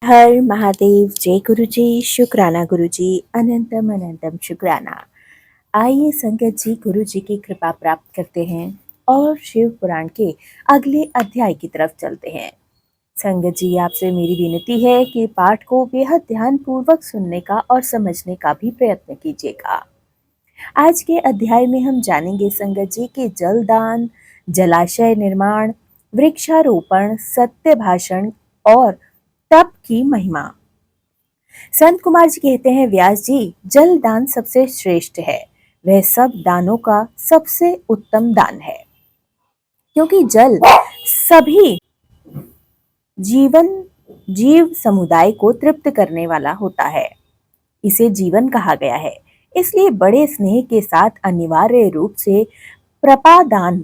हर महादेव, जय गुरु जी, शुक्राना गुरु जी, अनंतम अनंतम शुक्राना। आइए संगत जी गुरु जी की कृपा प्राप्त करते हैं और शिव पुराण के अगले अध्याय की तरफ चलते हैं। संगत जी, आपसे मेरी विनती है कि पाठ को बेहद ध्यान पूर्वक सुनने का और समझने का भी प्रयत्न कीजिएगा। आज के अध्याय में हम जानेंगे संगत जी कि जलदान, जलाशय निर्माण, वृक्षारोपण, सत्य भाषण और तप की महिमा। संत कुमार जी कहते हैं, व्यास जी, जल दान सबसे श्रेष्ठ है। वह सब दानों का सबसे उत्तम दान है, क्योंकि जल सभी जीवन जीव समुदाय को तृप्त करने वाला होता है। इसे जीवन कहा गया है। इसलिए बड़े स्नेह के साथ अनिवार्य रूप से प्रपादान,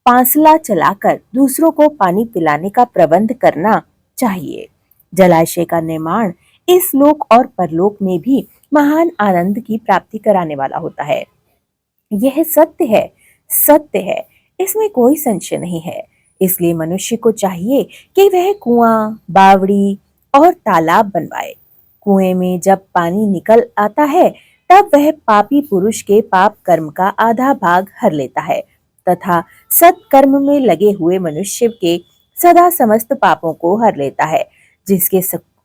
पांसला चलाकर दूसरों को पानी पिलाने का प्रबंध करना चाहिए। जलाशय का निर्माण इस लोक और परलोक में भी महान आनंद की प्राप्ति कराने वाला होता है। यह सत्य है, सत्य है, इसमें कोई संशय नहीं है। इसलिए मनुष्य को चाहिए कि वह कुआं, बावड़ी और तालाब बनवाए। कुएं में जब पानी निकल आता है, तब वह पापी पुरुष के पाप कर्म का आधा भाग हर लेता है तथा सत्कर्म में लगे हुए मनुष्य के सदा समस्त पापों को हर लेता है। जिसके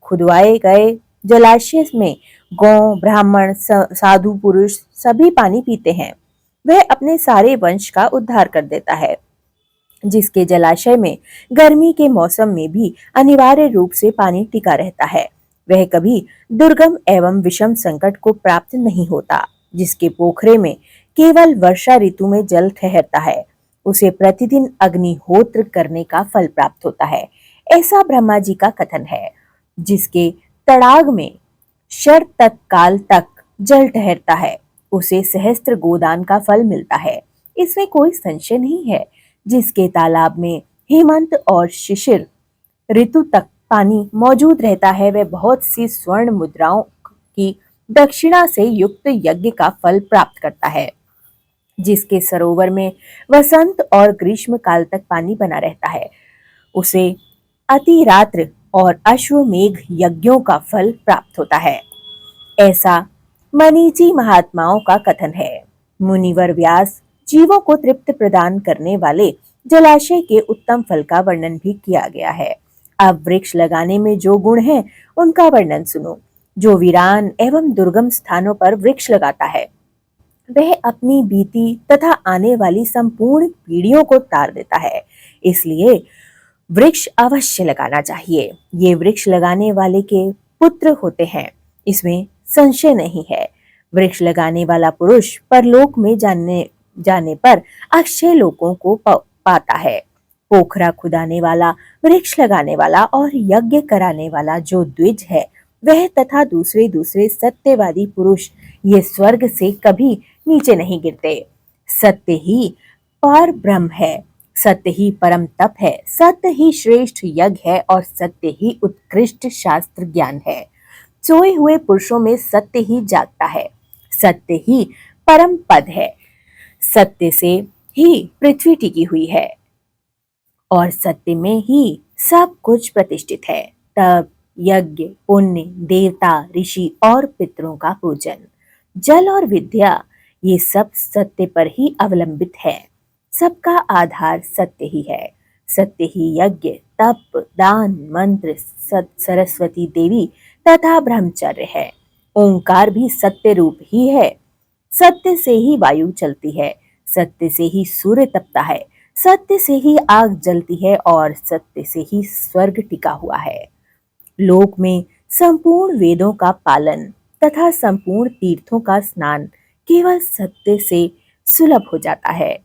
खुदवाए गए जलाशय में गौ, ब्राह्मण, साधु पुरुष सभी पानी पीते हैं, वह अपने सारे वंश का उद्धार कर देता है। जिसके जलाशय में गर्मी के मौसम में भी अनिवार्य रूप से पानी टिका रहता है, वह कभी दुर्गम एवं विषम संकट को प्राप्त नहीं होता। जिसके पोखरे में केवल वर्षा ऋतु में जल ठहरता है, उसे प्रतिदिन अग्निहोत्र करने का फल प्राप्त होता है, ऐसा ब्रह्मा जी का कथन है। जिसके तड़ाग में शर तक काल तक जल ठहरता है, उसे सहस्त्र गोदान का फल मिलता है, इसमें कोई संशय नहीं है। जिसके तालाब में हेमंत और शिशिर ऋतु तक पानी मौजूद रहता है, वह बहुत सी स्वर्ण मुद्राओं की दक्षिणा से युक्त यज्ञ का फल प्राप्त करता है। जिसके सरोवर में वसंत और ग्रीष्म काल तक पानी बना रहता है, उसे अतिरात्र और अश्वमेघ यज्ञों का फल प्राप्त होता है, ऐसा मनीची महात्माओं का कथन है। मुनिवर व्यास जीवों को तृप्त प्रदान करने वाले जलाशय के उत्तम फल का वर्णन भी किया गया है। अब वृक्ष लगाने में जो गुण है, उनका वर्णन सुनो। जो वीरान एवं दुर्गम स्थानों पर वृक्ष लगाता है, वह अपनी बीती तथा आने वाली संपूर्ण पीढ़ियों को तार देता है। इसलिए वृक्ष अवश्य लगाना चाहिए। ये वृक्ष लगाने वाले के पुत्र होते हैं, इसमें संशय नहीं है। वृक्ष लगाने वाला पुरुष परलोक में जाने पर अक्षय लोकों को पाता है। पोखरा खुदाने वाला, वृक्ष लगाने वाला और यज्ञ कराने वाला जो द्विज है, वह तथा दूसरे दूसरे सत्यवादी पुरुष ये स्वर्ग से कभी नीचे नहीं गिरते। सत्य ही पर ब्रह्म है, सत्य ही परम तप है, सत्य ही श्रेष्ठ यज्ञ है और सत्य ही उत्कृष्ट शास्त्र ज्ञान है। सोए हुए पुरुषों में सत्य ही जागता है, सत्य ही परम पद है, सत्य से ही पृथ्वी टिकी हुई है और सत्य में ही सब कुछ प्रतिष्ठित है। तब यज्ञ, पुण्य, देवता, ऋषि और पितरों का पूजन, जल और विद्या, ये सब सत्य पर ही अवलंबित है। सबका आधार सत्य ही है। सत्य ही यज्ञ, तप, दान, मंत्र, सरस्वती देवी तथा ब्रह्मचर्य है। ओंकार भी सत्य रूप ही है। सत्य से ही वायु चलती है, सत्य से ही सूर्य तपता है, सत्य से ही आग जलती है और सत्य से ही स्वर्ग टिका हुआ है। लोक में संपूर्ण वेदों का पालन तथा संपूर्ण तीर्थों का स्नान केवल सत्य से सुलभ हो जाता है।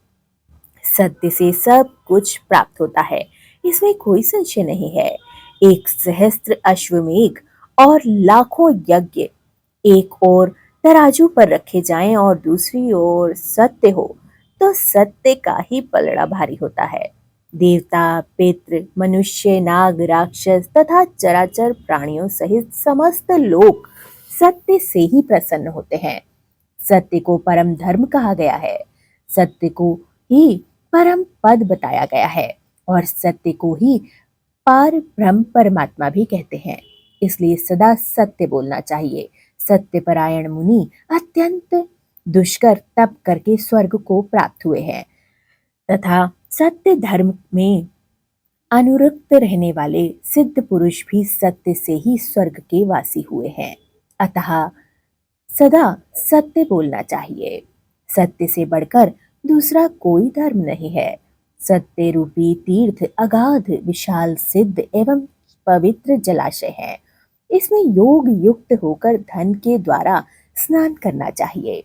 सत्य से सब कुछ प्राप्त होता है, इसमें कोई संशय नहीं है। एक सहस्त्र अश्वमेघ और लाखों यज्ञ एक ओर तराजू पर रखे जाएं और दूसरी ओर सत्य हो, तो सत्य का ही पलड़ा भारी होता है। देवता, पितृ, मनुष्य, नाग, राक्षस तथा चराचर प्राणियों सहित समस्त लोग सत्य से ही प्रसन्न होते हैं। सत्य को परम धर्म कहा गया है, सत्य को ही परम पद बताया गया है और सत्य को ही पार ब्रह्म परमात्मा भी कहते हैं। इसलिए सदा सत्य बोलना चाहिए। सत्यपरायण मुनि अत्यंत दुष्कर तप करके स्वर्ग को प्राप्त हुए हैं तथा सत्य धर्म में अनुरक्त रहने वाले सिद्ध पुरुष भी सत्य से ही स्वर्ग के वासी हुए हैं। अतः सदा सत्य बोलना चाहिए। सत्य से बढ़कर दूसरा कोई धर्म नहीं है। सत्य रूपी तीर्थ अगाध विशाल सिद्ध एवं पवित्र जलाशय है। इसमें योग युक्त होकर धन के द्वारा स्नान करना चाहिए।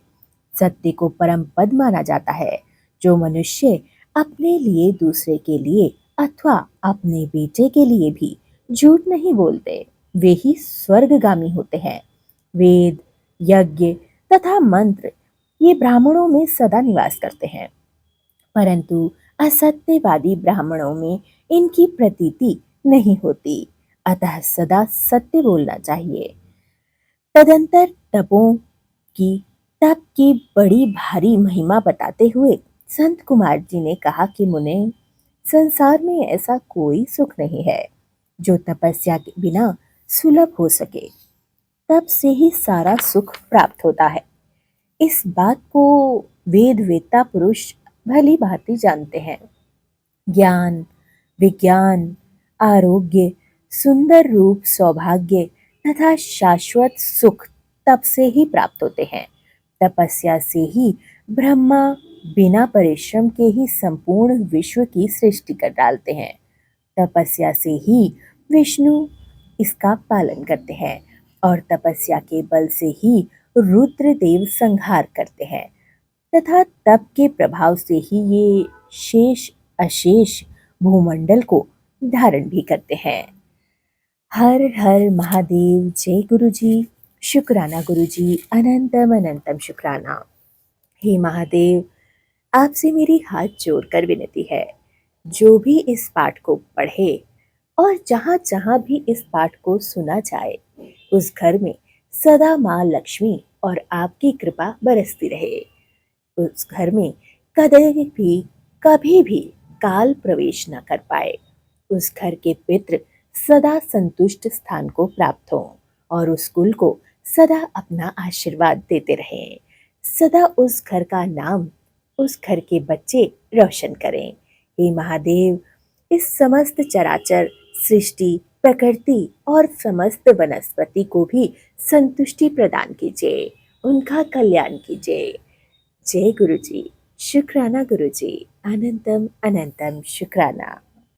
सत्य को परम पद माना जाता है। जो मनुष्य अपने लिए, दूसरे के लिए अथवा अपने बेटे के लिए भी झूठ नहीं बोलते, वे ही स्वर्गगामी होते हैं। वेद, यज्ञ तथा मंत्र ये ब्राह्मणों में सदा निवास करते हैं, परंतु असत्यवादी ब्राह्मणों में इनकी प्रतीति नहीं होती। अतः सदा सत्य बोलना चाहिए। तदंतर तपों की तप की बड़ी भारी महिमा बताते हुए संत कुमार जी ने कहा कि मुने, संसार में ऐसा कोई सुख नहीं है जो तपस्या के बिना सुलभ हो सके। तप से ही सारा सुख प्राप्त होता है। इस बात को वेद वेत्ता पुरुष भली भांति जानते हैं। ज्ञान, विज्ञान, आरोग्य, सुंदर रूप, सौभाग्य तथा शाश्वत सुख तप से ही प्राप्त होते हैं। तपस्या से ही ब्रह्मा बिना परिश्रम के ही संपूर्ण विश्व की सृष्टि कर डालते हैं। तपस्या से ही विष्णु इसका पालन करते हैं और तपस्या के बल से ही रुद्र देव संहार करते हैं तथा तप के प्रभाव से ही ये शेष अशेष भूमंडल को धारण भी करते हैं। हर हर महादेव। जय गुरु जी। शुक्राना गुरु जी, अनंतम अनंतम शुक्राना। हे महादेव, आपसे मेरी हाथ जोड़कर विनती है, जो भी इस पाठ को पढ़े और जहाँ जहाँ भी इस पाठ को सुना जाए, उस घर में सदा माँ लक्ष्मी और आपकी कृपा बरसती रहे। उस घर में कभी भी काल प्रवेश न कर पाए। उस घर के पितृ सदा संतुष्ट स्थान को प्राप्त हों और उस कुल को सदा अपना आशीर्वाद देते रहें। सदा उस घर का नाम, उस घर के बच्चे रोशन करें। हे महादेव, इस समस्त चराचर सृष्टि, प्रकृति और समस्त वनस्पति को भी संतुष्टि प्रदान कीजिए, उनका कल्याण कीजिए। जय गुरु जी। शुक्राना गुरु जी, अनंतम अनंतम शुक्राना।